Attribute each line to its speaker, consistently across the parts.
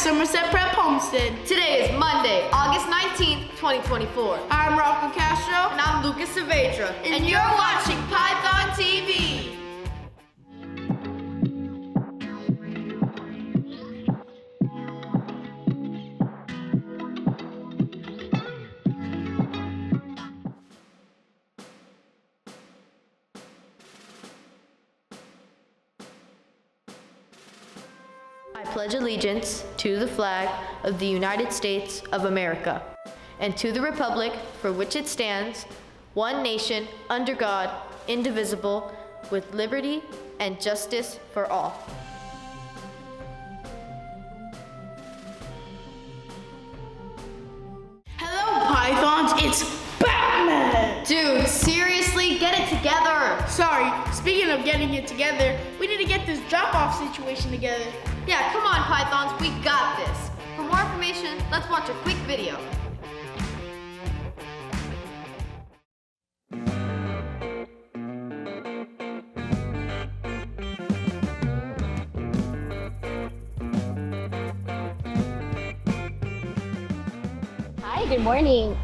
Speaker 1: Somerset Prep Homestead.
Speaker 2: Today is Monday, August 19th, 2024.
Speaker 1: I'm Rocco Castro.
Speaker 2: And I'm Lucas Saavedra.
Speaker 1: And you're watching Python TV.
Speaker 2: I pledge allegiance to the flag of the United States of America and to the republic for which it stands, one nation, under God, indivisible, with liberty and justice for all.
Speaker 1: Hello, Pythons. It's Batman.
Speaker 2: Dude, seriously, get it together.
Speaker 1: Sorry, speaking of getting it together, we need to get this drop-off situation together.
Speaker 2: Yeah, come on, Pythons, we got this. For more information, let's watch a quick video.
Speaker 3: Hi, good morning.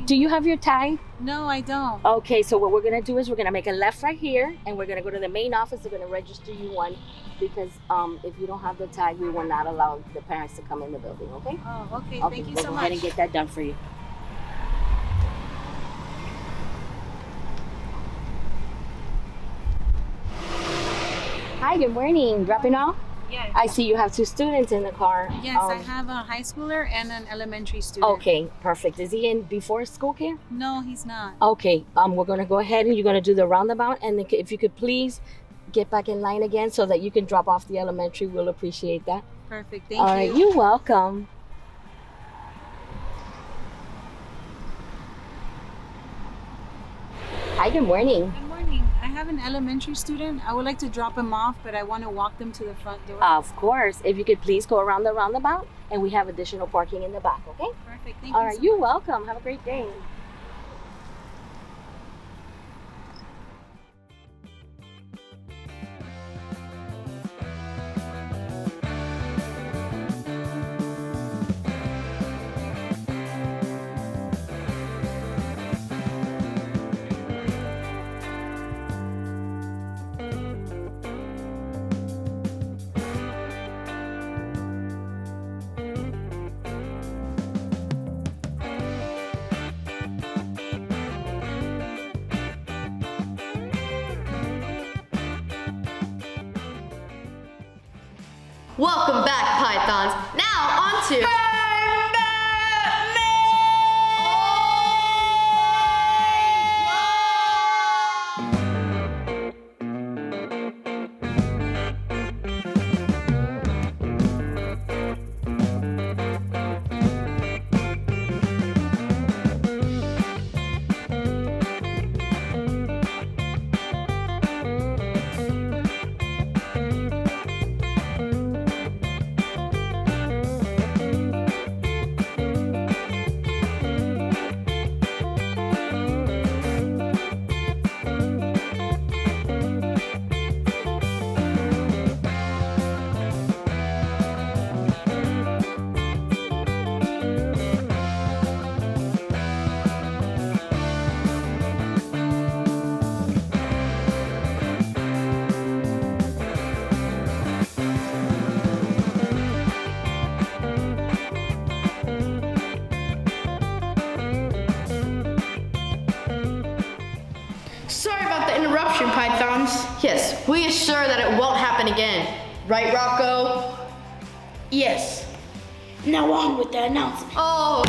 Speaker 3: Do you have your tag?
Speaker 4: No, I don't.
Speaker 3: Okay, so what we're gonna do is we're gonna make a left right here, and we're gonna go to the main office. We're gonna register you one, because if you don't have the tag, we will not allow the parents to come in the building. Okay?
Speaker 4: Oh, okay.
Speaker 3: Okay,
Speaker 4: Thank you
Speaker 3: we'll
Speaker 4: so
Speaker 3: go
Speaker 4: much.
Speaker 3: ahead and get that done for you. Hi, good morning. Dropping off?
Speaker 4: Yes.
Speaker 3: I see you have two students in the car.
Speaker 4: Yes, I have a high schooler and an elementary student.
Speaker 3: Okay, perfect. Is he in before school care?
Speaker 4: No, he's not.
Speaker 3: Okay, we're gonna go ahead and you're gonna do the roundabout, and then if you could please get back in line again so that you can drop off the elementary, we'll appreciate that.
Speaker 4: Perfect. Thank
Speaker 3: All
Speaker 4: you.
Speaker 3: right, you're welcome. Hi, good morning.
Speaker 4: Good morning. I have an elementary student. I would like to drop him off, but I want to walk them to the front door.
Speaker 3: Of course, if you could please go around the roundabout, and we have additional parking in the back, okay?
Speaker 4: Perfect. Thank
Speaker 3: All
Speaker 4: you
Speaker 3: right,
Speaker 4: so
Speaker 3: you're
Speaker 4: much.
Speaker 3: welcome. Have a great day.
Speaker 2: Welcome back, Pythons. Now on to...
Speaker 1: Sorry about the interruption, Pythons.
Speaker 2: Yes, we assure that it won't happen again. Right, Rocco?
Speaker 1: Yes. Now on with the announcement.
Speaker 2: Oh.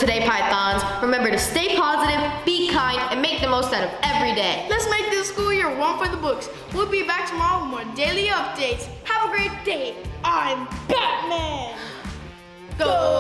Speaker 2: today, Pythons. Remember to stay positive, be kind, and make the most out of every day.
Speaker 1: Let's make this school year one for the books. We'll be back tomorrow with more daily updates. Have a great day. I'm Batman. Go